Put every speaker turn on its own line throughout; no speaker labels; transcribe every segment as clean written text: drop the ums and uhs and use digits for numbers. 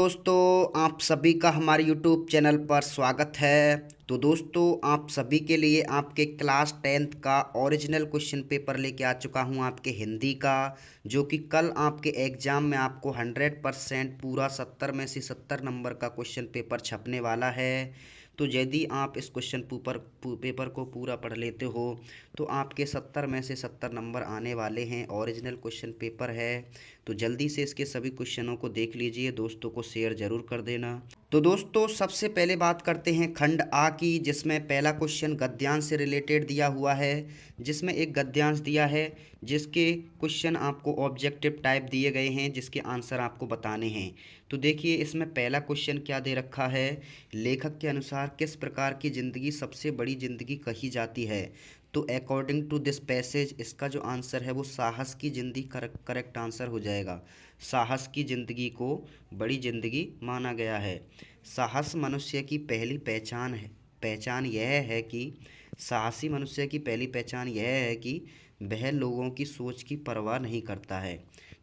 दोस्तों आप सभी का हमारे YouTube चैनल पर स्वागत है। तो दोस्तों आप सभी के लिए आपके क्लास 10th का ओरिजिनल क्वेश्चन पेपर लेके आ चुका हूं आपके हिंदी का, जो कि कल आपके एग्ज़ाम में आपको 100% पूरा 70 में से 70 नंबर का क्वेश्चन पेपर छपने वाला है। तो यदि आप इस क्वेश्चन पेपर को पूरा पढ़ लेते हो तो आपके 70 में से 70 नंबर आने वाले हैं। ओरिजिनल क्वेश्चन पेपर है, तो जल्दी से इसके सभी क्वेश्चनों को देख लीजिए, दोस्तों को शेयर ज़रूर कर देना। तो दोस्तों सबसे पहले बात करते हैं खंड आ की, जिसमें पहला क्वेश्चन गद्यांश से रिलेटेड दिया हुआ है। जिसमें एक गद्यांश दिया है जिसके क्वेश्चन आपको ऑब्जेक्टिव टाइप दिए गए हैं, जिसके आंसर आपको बताने हैं। तो देखिए इसमें पहला क्वेश्चन क्या दे रखा है, लेखक के अनुसार किस प्रकार की ज़िंदगी सबसे बड़ी ज़िंदगी कही जाती है। तो अकॉर्डिंग टू दिस पैसेज इसका जो आंसर है वो साहस की ज़िंदगी करेक्ट आंसर हो जाएगा। साहस की ज़िंदगी को बड़ी ज़िंदगी माना गया है। साहस मनुष्य की पहली पहचान है। पहचान यह है कि साहसी मनुष्य की पहली पहचान यह है कि वह लोगों की सोच की परवाह नहीं करता है।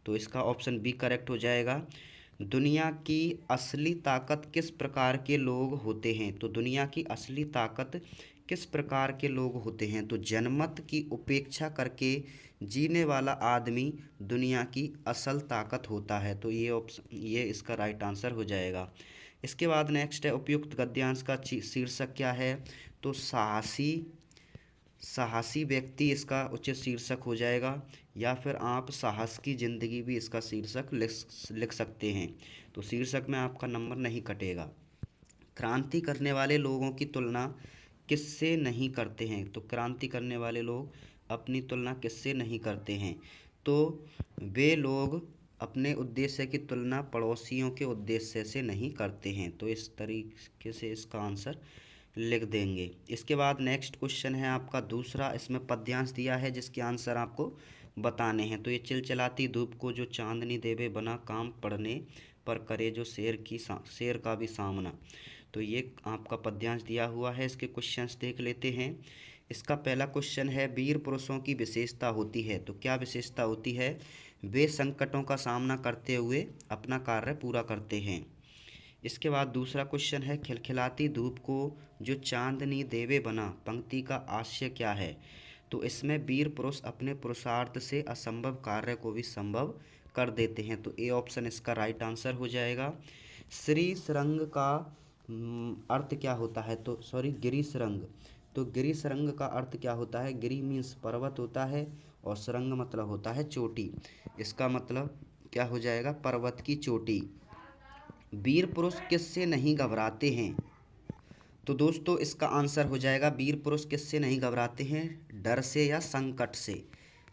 तो इसका ऑप्शन बी करेक्ट हो जाएगा। दुनिया की असली ताकत किस प्रकार के लोग होते हैं। तो दुनिया की असली ताकत किस प्रकार के लोग होते हैं। तो जनमत की उपेक्षा करके जीने वाला आदमी दुनिया की असल ताकत होता है। तो ये इसका राइट आंसर हो जाएगा। इसके बाद नेक्स्ट है उपयुक्त गद्यांश का शीर्षक क्या है। तो साहसी साहसी व्यक्ति इसका उचित शीर्षक हो जाएगा, या फिर आप साहस की ज़िंदगी भी इसका शीर्षक लिख सकते हैं। तो शीर्षक में आपका नंबर नहीं कटेगा। क्रांति करने वाले लोगों की तुलना किससे नहीं करते हैं। तो क्रांति करने वाले लोग अपनी तुलना किससे नहीं करते हैं। तो वे लोग अपने उद्देश्य की तुलना पड़ोसियों के उद्देश्य से नहीं करते हैं। तो इस तरीके से इसका आंसर लिख देंगे। इसके बाद नेक्स्ट क्वेश्चन है आपका दूसरा, इसमें पद्यांश दिया है जिसके आंसर आपको बताने हैं। तो ये चिलचिलाती धूप को जो चांदनी देवे बना, काम पड़ने पर करे जो शेर का भी सामना। तो ये आपका पद्यांश दिया हुआ है। इसके क्वेश्चंस देख लेते हैं। इसका पहला क्वेश्चन है वीर पुरुषों की विशेषता होती है। तो क्या विशेषता होती है। वे संकटों का सामना करते हुए अपना कार्य पूरा करते हैं। इसके बाद दूसरा क्वेश्चन है खिलखिलाती धूप को जो चांदनी देवे बना, पंक्ति का आशय क्या है। तो इसमें वीर पुरुष अपने पुरुषार्थ से असंभव कार्य को भी संभव कर देते हैं। तो ए ऑप्शन इसका राइट आंसर हो जाएगा। श्री सुरंग का अर्थ क्या होता है। तो सॉरी गिरी सुरंग। तो गिरी सुरंग का अर्थ क्या होता है। गिरी मीन्स पर्वत होता है और सुरंग मतलब होता है चोटी। इसका मतलब क्या हो जाएगा, पर्वत की चोटी। वीर पुरुष किससे नहीं घबराते हैं। तो दोस्तों इसका आंसर हो जाएगा वीर पुरुष किससे नहीं घबराते हैं, डर से या संकट से।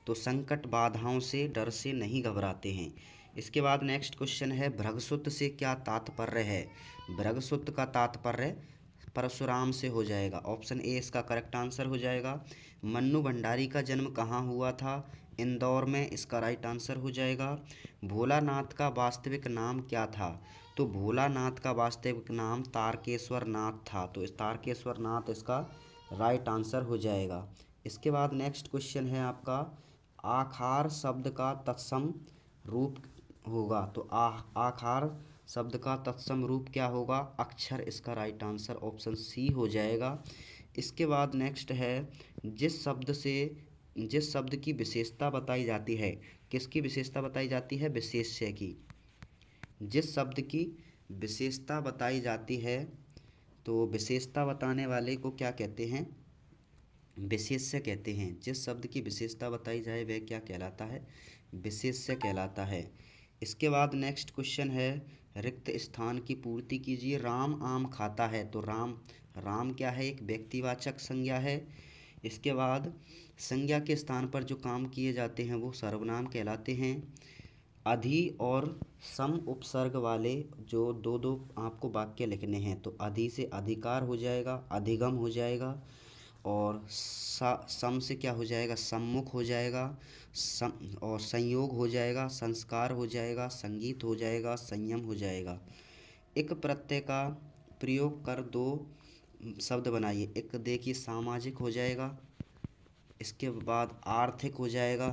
तो संकट बाधाओं से, डर से नहीं घबराते हैं। इसके बाद नेक्स्ट क्वेश्चन है भृगुसुत से क्या तात्पर्य है। भृगुसुत का तात्पर्य परशुराम से हो जाएगा। ऑप्शन ए इसका करेक्ट आंसर हो जाएगा। मन्नू भंडारी का जन्म कहाँ हुआ था, इंदौर में। इसका राइट आंसर हो जाएगा। भोलानाथ का वास्तविक नाम क्या था। तो भोलानाथ का वास्तविक नाम तारकेश्वर नाथ था। तो इस तारकेश्वर नाथ इसका राइट आंसर हो जाएगा। इसके बाद नेक्स्ट क्वेश्चन है आपका आखार शब्द का तत्सम रूप होगा। तो आखार शब्द का तत्सम रूप क्या होगा, अक्षर। इसका राइट आंसर ऑप्शन सी हो जाएगा। इसके बाद नेक्स्ट है जिस शब्द की विशेषता बताई जाती है। किसकी विशेषता बताई जाती है, विशेष्य की। जिस शब्द की विशेषता बताई जाती है, तो विशेषता बताने वाले को क्या कहते हैं, विशेष्य कहते हैं। जिस शब्द की विशेषता बताई जाए वह क्या कहलाता है, विशेष्य कहलाता है। इसके बाद नेक्स्ट क्वेश्चन है रिक्त स्थान की पूर्ति कीजिए। राम आम खाता है। तो राम क्या है, एक व्यक्तिवाचक संज्ञा है। इसके बाद संज्ञा के स्थान पर जो काम किए जाते हैं वो सर्वनाम कहलाते हैं। अधि और सम उपसर्ग वाले जो दो दो आपको वाक्य लिखने हैं, तो अधि से अधिकार हो जाएगा, अधिगम हो जाएगा। और सम से क्या हो जाएगा, सम्मुख हो जाएगा। और संयोग हो जाएगा, संस्कार हो जाएगा, संगीत हो जाएगा, संयम हो जाएगा। एक प्रत्यय का प्रयोग कर दो शब्द बनाइए। एक देखिए सामाजिक हो जाएगा, इसके बाद आर्थिक हो जाएगा,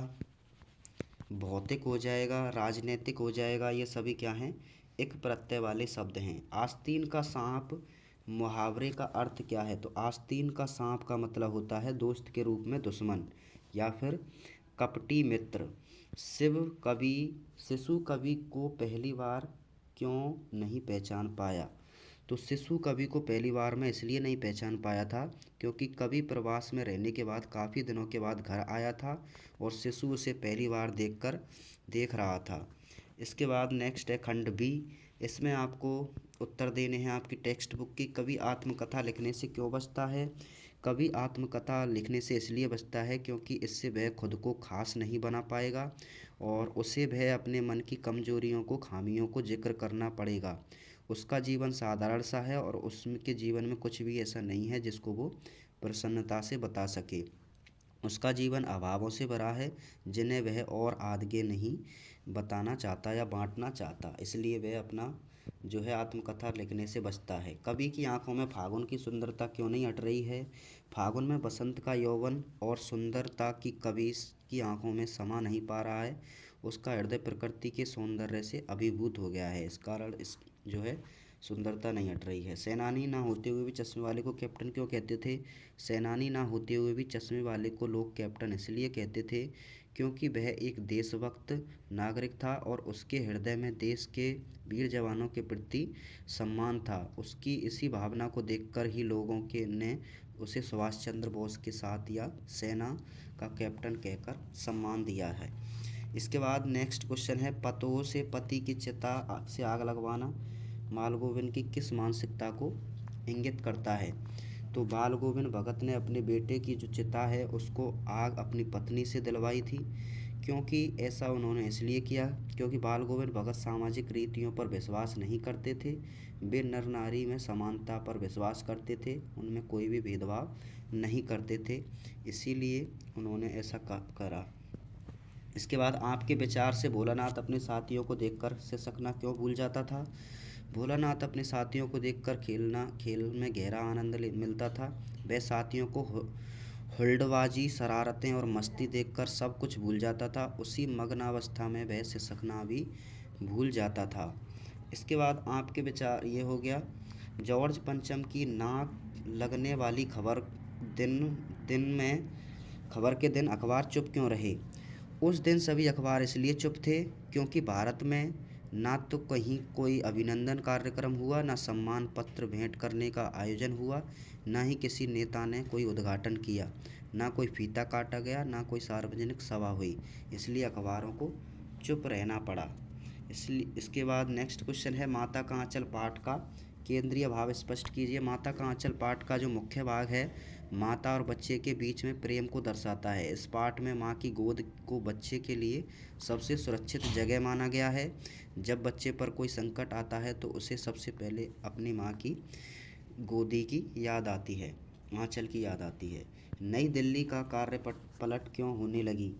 भौतिक हो जाएगा, राजनीतिक हो जाएगा। ये सभी क्या हैं, इक प्रत्यय वाले शब्द हैं। आस्तीन का सांप मुहावरे का अर्थ क्या है? तो आस्तीन का सांप का मतलब होता है दोस्त के रूप में दुश्मन या फिर कपटी मित्र। शिशु कवि को पहली बार क्यों नहीं पहचान पाया? तो शिशु कवि को पहली बार में इसलिए नहीं पहचान पाया था क्योंकि कवि प्रवास में रहने के बाद काफ़ी दिनों के बाद घर आया था और शिशु उसे पहली बार देख रहा था। इसके बाद नेक्स्ट है खंड बी। इसमें आपको उत्तर देने हैं आपकी टेक्स्ट बुक की। कवि आत्मकथा लिखने से क्यों बचता है? कवि आत्मकथा लिखने से इसलिए बचता है क्योंकि इससे वह खुद को खास नहीं बना पाएगा और उसे वह अपने मन की कमजोरियों को खामियों को जिक्र करना पड़ेगा। उसका जीवन साधारण सा है और उसके जीवन में कुछ भी ऐसा नहीं है जिसको वो प्रसन्नता से बता सके। उसका जीवन अभावों से भरा है जिन्हें वह और आगे नहीं बताना चाहता या बांटना चाहता, इसलिए वह अपना जो है आत्मकथा लिखने से बचता है। कवि की आंखों में फागुन की सुंदरता क्यों नहीं हट रही है? फागुन में बसंत का यौवन और सुंदरता की कवि की आंखों में समा नहीं पा रहा है। उसका हृदय प्रकृति के सौंदर्य से अभिभूत हो गया है, इस कारण इस जो है सुंदरता नहीं हट रही है। सेनानी ना होते हुए भी चश्मे वाले को कैप्टन क्यों कहते थे? सेनानी ना होते हुए भी चश्मे वाले को लोग कैप्टन इसलिए कहते थे क्योंकि वह एक देशभक्त नागरिक था और उसके हृदय में देश के वीर जवानों के प्रति सम्मान था। उसकी इसी भावना को देखकर ही लोगों के ने उसे सुभाष चंद्र बोस के साथ या सेना का कैप्टन कहकर सम्मान दिया है। इसके बाद नेक्स्ट क्वेश्चन है पतों से पति की चिता से आग लगवाना बाल गोविंद की किस मानसिकता को इंगित करता है? तो बाल गोविंद भगत ने अपने बेटे की जो चिता है उसको आग अपनी पत्नी से दिलवाई थी, क्योंकि ऐसा उन्होंने इसलिए किया क्योंकि बाल गोविंद भगत सामाजिक रीतियों पर विश्वास नहीं करते थे। वे नर नारी में समानता पर विश्वास करते थे, उनमें कोई भी भेदभाव नहीं करते थे, इसीलिए उन्होंने ऐसा करा। इसके बाद आपके विचार से भोलानाथ अपने साथियों को देखकर सिसकना क्यों भूल जाता था? भोलानाथ अपने साथियों को देखकर खेल में गहरा आनंद मिलता था। वह साथियों को हुल्लड़बाजी, शरारतें और मस्ती देखकर सब कुछ भूल जाता था। उसी मग्नावस्था में वह सिसकना भी भूल जाता था। इसके बाद आपके विचार ये हो गया जॉर्ज पंचम की नाक लगने वाली खबर के दिन अखबार चुप क्यों रहे? उस दिन सभी अखबार इसलिए चुप थे क्योंकि भारत में ना तो कहीं कोई अभिनंदन कार्यक्रम हुआ, ना सम्मान पत्र भेंट करने का आयोजन हुआ, ना ही किसी नेता ने कोई उद्घाटन किया, ना कोई फीता काटा गया, ना कोई सार्वजनिक सभा हुई, इसलिए अखबारों को चुप रहना पड़ा। इसलिए इसके बाद नेक्स्ट क्वेश्चन है माता का आंचल पाठ का केंद्रीय भाव स्पष्ट कीजिए। माता का आंचल पाठ का जो मुख्य भाग है माता और बच्चे के बीच में प्रेम को दर्शाता है। इस पाठ में माँ की गोद को बच्चे के लिए सबसे सुरक्षित जगह माना गया है। जब बच्चे पर कोई संकट आता है तो उसे सबसे पहले अपनी माँ की गोदी की याद आती है, आंचल की याद आती है। नई दिल्ली का कार्य पलट क्यों होने लगी?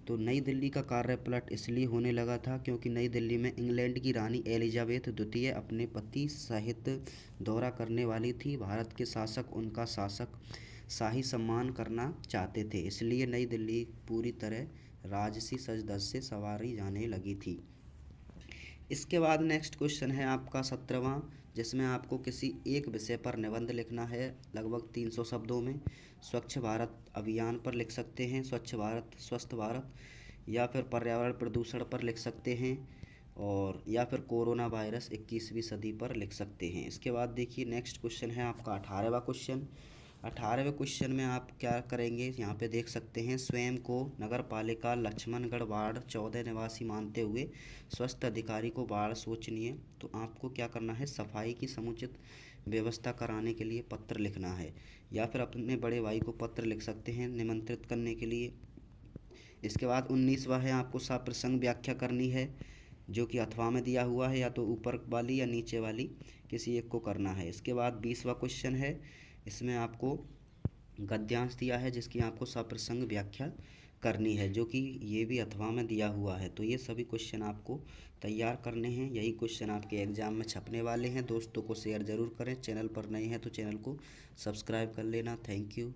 तो नई दिल्ली का कार्य पलट इसलिए होने लगा था क्योंकि नई दिल्ली में इंग्लैंड की रानी एलिजाबेथ द्वितीय अपने पति सहित दौरा करने वाली थी। भारत के शासक उनका शाही सम्मान करना चाहते थे, इसलिए नई दिल्ली पूरी तरह राजसी सज धज से सवारी जाने लगी थी। इसके बाद नेक्स्ट क्वेश्चन है आपका 17वां, जिसमें आपको किसी एक विषय पर निबंध लिखना है लगभग 300 शब्दों में। स्वच्छ भारत अभियान पर लिख सकते हैं, स्वच्छ भारत, स्वस्थ भारत, या फिर पर्यावरण प्रदूषण पर लिख सकते हैं, और या फिर कोरोना वायरस 21वीं सदी पर लिख सकते हैं। इसके बाद देखिए नेक्स्ट क्वेश्चन है आपका 18वां क्वेश्चन। 18वें क्वेश्चन में आप क्या करेंगे यहाँ पे देख सकते हैं। स्वयं को नगर पालिका लक्ष्मणगढ़ वार्ड 14 निवासी मानते हुए स्वास्थ्य अधिकारी को वार्ड सोचनीय, तो आपको क्या करना है सफाई की समुचित व्यवस्था कराने के लिए पत्र लिखना है, या फिर अपने बड़े भाई को पत्र लिख सकते हैं निमंत्रित करने के लिए। इसके बाद 19वां है आपको सप्रसंग व्याख्या करनी है, जो कि अथवा में दिया हुआ है, या तो ऊपर वाली या नीचे वाली किसी एक को करना है। इसके बाद 20वां क्वेश्चन है, इसमें आपको गद्यांश दिया है जिसकी आपको सप्रसंग व्याख्या करनी है, जो कि ये भी अथवा में दिया हुआ है। तो ये सभी क्वेश्चन आपको तैयार करने हैं, यही क्वेश्चन आपके एग्ज़ाम में छपने वाले हैं। दोस्तों को शेयर ज़रूर करें, चैनल पर नए हैं तो चैनल को सब्सक्राइब कर लेना। Thank you.